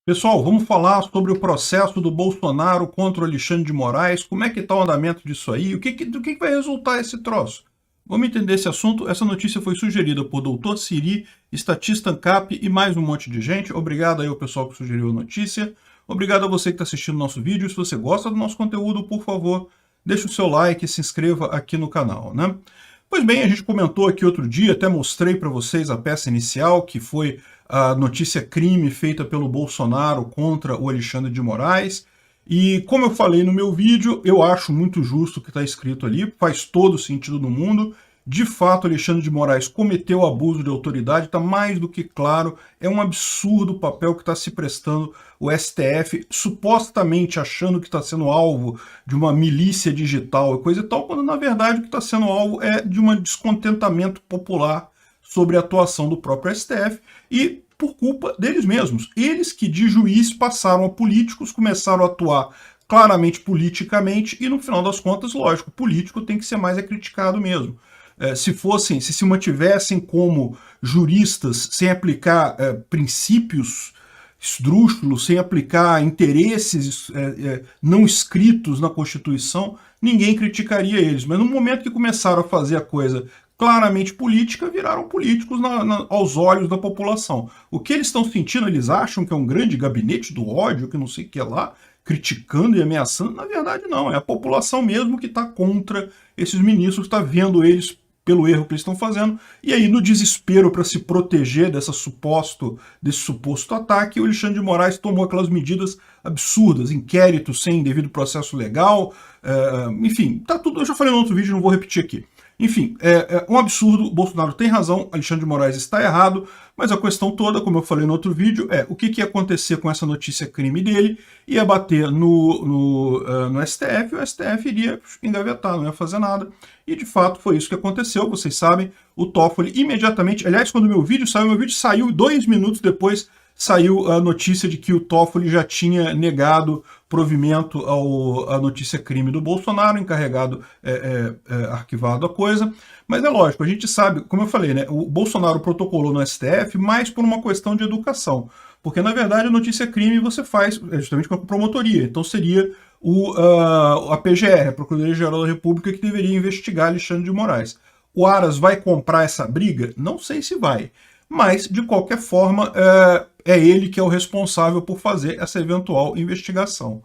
Pessoal, vamos falar sobre o processo do Bolsonaro contra o Alexandre de Moraes. Como é que está o andamento disso aí? Do que vai resultar esse troço? Vamos entender esse assunto. Essa notícia foi sugerida por Dr. Siri, Statista Ancap e mais um monte de gente. Obrigado aí ao pessoal que sugeriu a notícia. Obrigado a você que está assistindo o nosso vídeo. Se você gosta do nosso conteúdo, por favor, deixe o seu like e se inscreva aqui no canal, né? Pois bem, a gente comentou aqui outro dia, até mostrei para vocês a peça inicial, que foi a notícia crime feita pelo Bolsonaro contra o Alexandre de Moraes. E como eu falei no meu vídeo, eu acho muito justo o que está escrito ali, faz todo sentido no mundo. De fato, Alexandre de Moraes cometeu abuso de autoridade, está mais do que claro, é um absurdo o papel que está se prestando o STF, supostamente achando que está sendo alvo de uma milícia digital e coisa e tal, quando na verdade o que está sendo alvo é de um descontentamento popular sobre a atuação do próprio STF e por culpa deles mesmos. Eles que de juiz passaram a políticos, começaram a atuar claramente politicamente e no final das contas, lógico, o político tem que ser mais criticado mesmo. Se se mantivessem como juristas sem aplicar princípios esdrúxulos, sem aplicar interesses não escritos na Constituição, ninguém criticaria eles. Mas no momento que começaram a fazer a coisa claramente política, viraram políticos aos olhos da população. O que eles estão sentindo, eles acham que é um grande gabinete do ódio, que não sei o que lá, criticando e ameaçando. Na verdade, não. É a população mesmo que está contra esses ministros, está vendo eles pelo erro que eles estão fazendo, e aí no desespero para se proteger desse suposto ataque, o Alexandre de Moraes tomou aquelas medidas absurdas, inquéritos sem devido processo legal, enfim, tá tudo, eu já falei no outro vídeo, não vou repetir aqui. Enfim, é um absurdo, o Bolsonaro tem razão, Alexandre de Moraes está errado, mas a questão toda, como eu falei no outro vídeo, é o que ia acontecer com essa notícia crime dele, ia bater no STF, o STF iria engavetar, não ia fazer nada, e de fato foi isso que aconteceu, vocês sabem, o Toffoli imediatamente, aliás, quando meu vídeo saiu 2 minutos depois, saiu a notícia de que o Toffoli já tinha negado provimento à notícia crime do Bolsonaro, encarregado, arquivado a coisa. Mas é lógico, a gente sabe, como eu falei, né, o Bolsonaro protocolou no STF mais por uma questão de educação. Porque, na verdade, a notícia crime você faz justamente com a promotoria. Então seria a PGR, a Procuradoria-Geral da República, que deveria investigar Alexandre de Moraes. O Aras vai comprar essa briga? Não sei se vai. Mas, de qualquer forma, é ele que é o responsável por fazer essa eventual investigação.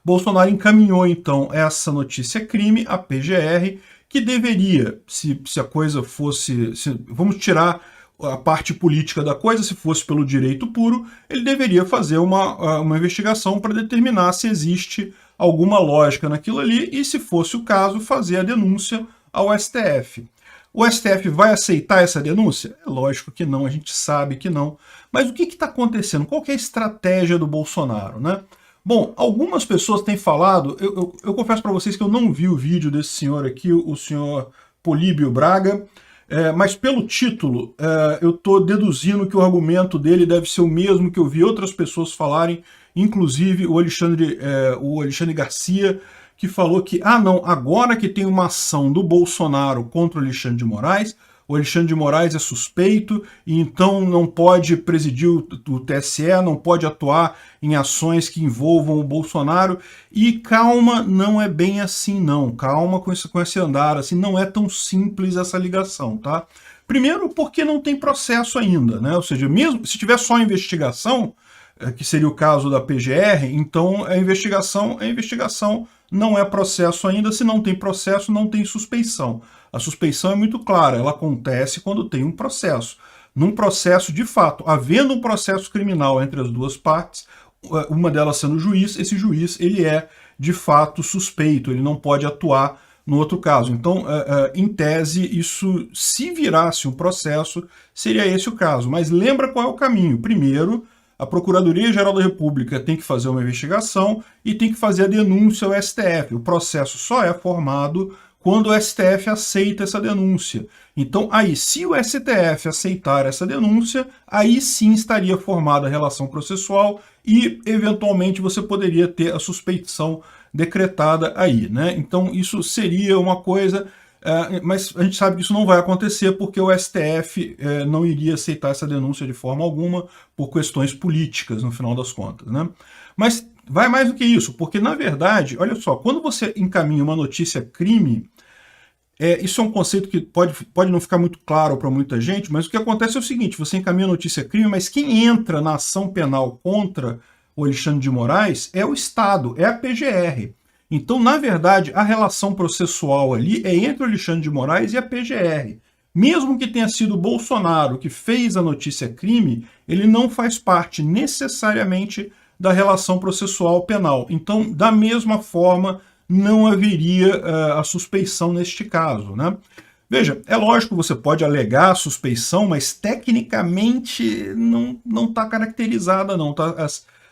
Bolsonaro encaminhou, então, essa notícia crime à PGR, que deveria, se a coisa fosse... vamos tirar a parte política da coisa, se fosse pelo direito puro, ele deveria fazer uma investigação para determinar se existe alguma lógica naquilo ali e, se fosse o caso, fazer a denúncia ao STF. O STF vai aceitar essa denúncia? É lógico que não, a gente sabe que não. Mas o que está acontecendo? Qual que é a estratégia do Bolsonaro, né? Bom, algumas pessoas têm falado, eu confesso para vocês que eu não vi o vídeo desse senhor aqui, o senhor Políbio Braga, mas pelo título eu estou deduzindo que o argumento dele deve ser o mesmo que eu vi outras pessoas falarem, inclusive o Alexandre Garcia, que falou que, não, agora que tem uma ação do Bolsonaro contra o Alexandre de Moraes é suspeito e então não pode presidir o TSE, não pode atuar em ações que envolvam o Bolsonaro. E calma, não é bem assim não, calma com esse andar, assim, não é tão simples essa ligação, tá? Primeiro porque não tem processo ainda, né? Ou seja, mesmo se tiver só investigação, que seria o caso da PGR, então a investigação não é processo ainda, se não tem processo, não tem suspeição. A suspeição é muito clara, ela acontece quando tem um processo. Num processo, de fato, havendo um processo criminal entre as duas partes, uma delas sendo o juiz, esse juiz ele é, de fato, suspeito, ele não pode atuar no outro caso. Então, em tese, isso, se virasse um processo, seria esse o caso. Mas lembra qual é o caminho. Primeiro, a Procuradoria-Geral da República tem que fazer uma investigação e tem que fazer a denúncia ao STF. O processo só é formado quando o STF aceita essa denúncia. Então, aí, se o STF aceitar essa denúncia, aí sim estaria formada a relação processual e, eventualmente, você poderia ter a suspeição decretada aí, né? Então, isso seria uma coisa... Mas a gente sabe que isso não vai acontecer porque o STF não iria aceitar essa denúncia de forma alguma por questões políticas, no final das contas, né? Mas vai mais do que isso, porque na verdade, olha só, quando você encaminha uma notícia crime, isso é um conceito que pode não ficar muito claro para muita gente, mas o que acontece é o seguinte, você encaminha a notícia crime, mas quem entra na ação penal contra o Alexandre de Moraes é o Estado, é a PGR. Então, na verdade, a relação processual ali é entre o Alexandre de Moraes e a PGR. Mesmo que tenha sido o Bolsonaro que fez a notícia crime, ele não faz parte necessariamente da relação processual penal. Então, da mesma forma, não haveria a suspeição neste caso, né? Veja, é lógico que você pode alegar a suspeição, mas tecnicamente não está caracterizada, não. Tá?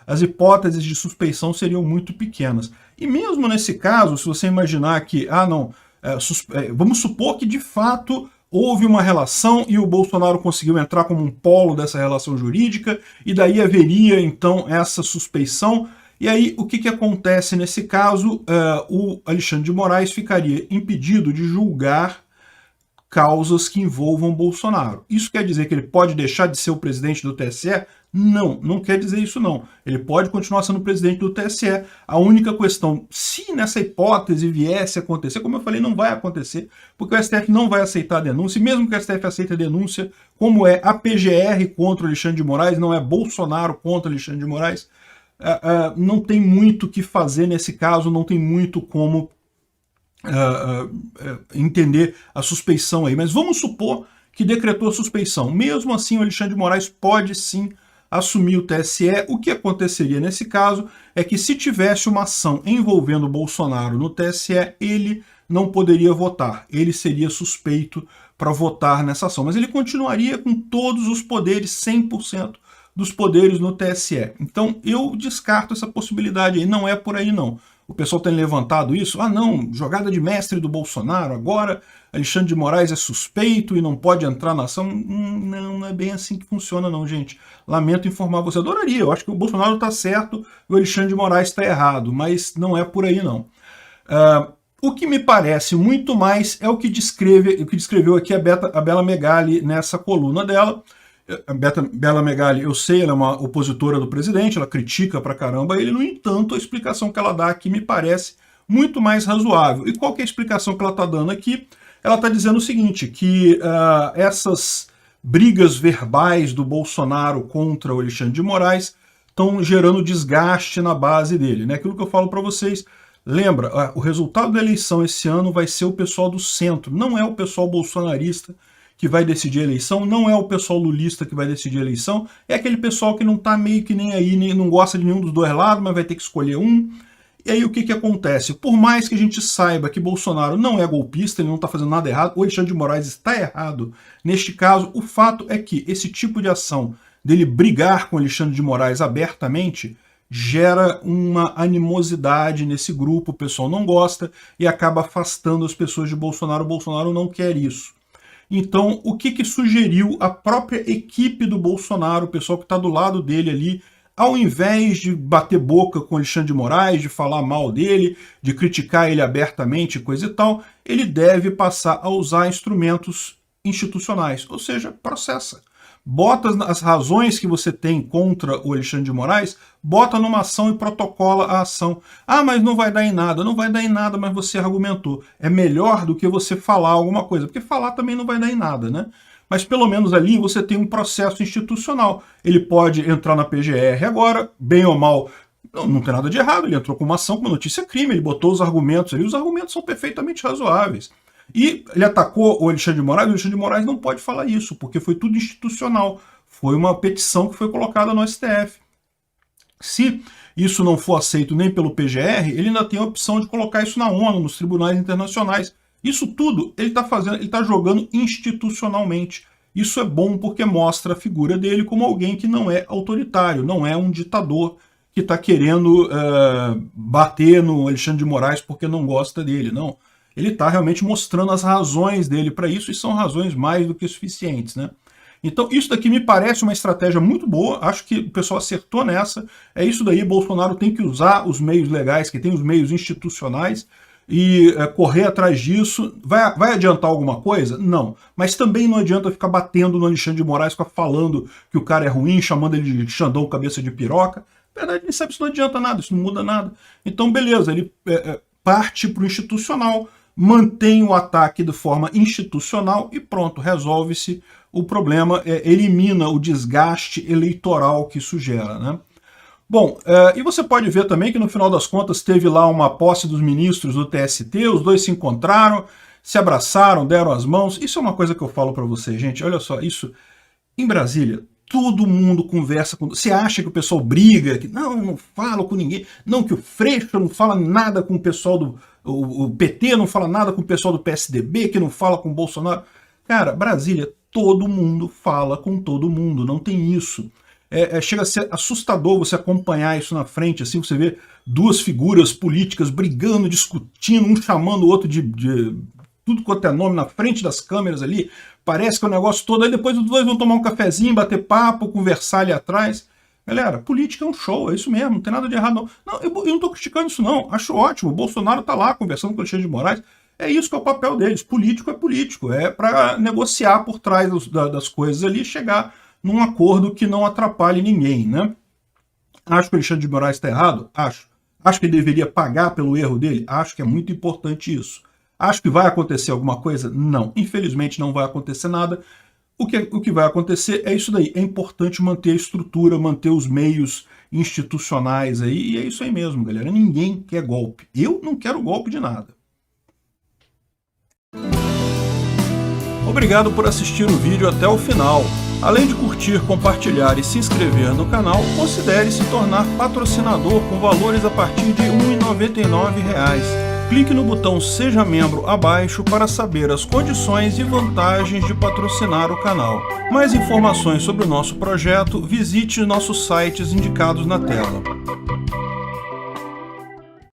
As hipóteses de suspeição seriam muito pequenas. E mesmo nesse caso, se você imaginar que, vamos supor que de fato houve uma relação e o Bolsonaro conseguiu entrar como um polo dessa relação jurídica, e daí haveria então essa suspeição. E aí o que acontece nesse caso? O Alexandre de Moraes ficaria impedido de julgar causas que envolvam Bolsonaro. Isso quer dizer que ele pode deixar de ser o presidente do TSE? Não, não quer dizer isso não. Ele pode continuar sendo presidente do TSE. A única questão, se nessa hipótese viesse a acontecer, como eu falei, não vai acontecer, porque o STF não vai aceitar a denúncia, e mesmo que o STF aceite a denúncia, como é a PGR contra o Alexandre de Moraes, não é Bolsonaro contra o Alexandre de Moraes, não tem muito o que fazer nesse caso, não tem muito como entender a suspeição aí. Mas vamos supor que decretou a suspeição. Mesmo assim, o Alexandre de Moraes pode sim assumir o TSE. O que aconteceria nesse caso é que se tivesse uma ação envolvendo Bolsonaro no TSE, ele não poderia votar. Ele seria suspeito para votar nessa ação. Mas ele continuaria com todos os poderes, 100% dos poderes no TSE. Então eu descarto essa possibilidade aí. Não é por aí não. O pessoal tem levantado isso. Ah, não, jogada de mestre do Bolsonaro. Agora Alexandre de Moraes é suspeito e não pode entrar na ação. Não é bem assim que funciona não, gente. Lamento informar você. Adoraria. Eu acho que o Bolsonaro está certo e o Alexandre de Moraes está errado. Mas não é por aí não. O que me parece muito mais é o que descreveu aqui a Bela Megali nessa coluna dela. A Bela Megali, eu sei, ela é uma opositora do presidente, ela critica pra caramba ele, no entanto, a explicação que ela dá aqui me parece muito mais razoável. E qual que é a explicação que ela está dando aqui? Ela está dizendo o seguinte, que essas brigas verbais do Bolsonaro contra o Alexandre de Moraes estão gerando desgaste na base dele, né? Aquilo que eu falo para vocês, lembra, o resultado da eleição esse ano vai ser o pessoal do centro, não é o pessoal bolsonarista que vai decidir a eleição, não é o pessoal lulista que vai decidir a eleição, é aquele pessoal que não está meio que nem aí, nem, não gosta de nenhum dos dois lados, mas vai ter que escolher um. E aí o que acontece? Por mais que a gente saiba que Bolsonaro não é golpista, ele não está fazendo nada errado, o Alexandre de Moraes está errado neste caso, o fato é que esse tipo de ação dele brigar com o Alexandre de Moraes abertamente gera uma animosidade nesse grupo, o pessoal não gosta e acaba afastando as pessoas de Bolsonaro. O Bolsonaro não quer isso. Então, o que sugeriu a própria equipe do Bolsonaro, o pessoal que está do lado dele ali, ao invés de bater boca com Alexandre de Moraes, de falar mal dele, de criticar ele abertamente, coisa e tal, ele deve passar a usar instrumentos institucionais, ou seja, processa. Bota as razões que você tem contra o Alexandre de Moraes, bota numa ação e protocola a ação. Ah, mas não vai dar em nada. Não vai dar em nada, mas você argumentou. É melhor do que você falar alguma coisa, porque falar também não vai dar em nada, né? Mas pelo menos ali você tem um processo institucional. Ele pode entrar na PGR agora, bem ou mal, não tem nada de errado, ele entrou com uma ação, com uma notícia crime, ele botou os argumentos ali, os argumentos são perfeitamente razoáveis. E ele atacou o Alexandre de Moraes não pode falar isso, porque foi tudo institucional. Foi uma petição que foi colocada no STF. Se isso não for aceito nem pelo PGR, ele ainda tem a opção de colocar isso na ONU, nos tribunais internacionais. Isso tudo ele está fazendo, ele está jogando institucionalmente. Isso é bom porque mostra a figura dele como alguém que não é autoritário, não é um ditador que está querendo bater no Alexandre de Moraes porque não gosta dele, não. Ele está realmente mostrando as razões dele para isso, e são razões mais do que suficientes, né? Então isso daqui me parece uma estratégia muito boa, acho que o pessoal acertou nessa, é isso daí, Bolsonaro tem que usar os meios legais, que tem os meios institucionais, e correr atrás disso. Vai adiantar alguma coisa? Não. Mas também não adianta ficar batendo no Alexandre de Moraes, ficar falando que o cara é ruim, chamando ele de Xandão cabeça de piroca. Na verdade, ele sabe que isso não adianta nada, isso não muda nada. Então, beleza, ele parte para o institucional, mantém o ataque de forma institucional e pronto, resolve-se o problema, elimina o desgaste eleitoral que isso gera, né? Bom, e você pode ver também que no final das contas teve lá uma posse dos ministros do TST, os dois se encontraram, se abraçaram, deram as mãos. Isso é uma coisa que eu falo para vocês, gente, olha só, isso em Brasília, todo mundo conversa com... Você acha que o pessoal briga, que não fala com ninguém, não, que o Freixo não fala nada com o pessoal do... O PT não fala nada com o pessoal do PSDB, que não fala com o Bolsonaro. Cara, Brasília, todo mundo fala com todo mundo, não tem isso. Chega a ser assustador você acompanhar isso na frente, assim, você vê duas figuras políticas brigando, discutindo, um chamando o outro de tudo quanto é nome na frente das câmeras ali, parece que é o negócio todo, aí depois os dois vão tomar um cafezinho, bater papo, conversar ali atrás. Galera, política é um show, é isso mesmo, não tem nada de errado não. Não, eu não tô criticando isso não, acho ótimo, o Bolsonaro tá lá conversando com o Alexandre de Moraes, é isso que é o papel deles, político, é para negociar por trás das coisas ali e chegar num acordo que não atrapalhe ninguém, né? Acho que o Alexandre de Moraes está errado? Acho. Acho que ele deveria pagar pelo erro dele? Acho que é muito importante isso. Acho que vai acontecer alguma coisa? Não. Infelizmente não vai acontecer nada. O que vai acontecer é isso daí. É importante manter a estrutura, manter os meios institucionais aí, e é isso aí mesmo, galera. Ninguém quer golpe. Eu não quero golpe de nada. Obrigado por assistir o vídeo até o final. Além de curtir, compartilhar e se inscrever no canal, considere se tornar patrocinador com valores a partir de R$ 1,99. Clique no botão Seja Membro abaixo para saber as condições e vantagens de patrocinar o canal. Mais informações sobre o nosso projeto, visite nossos sites indicados na tela.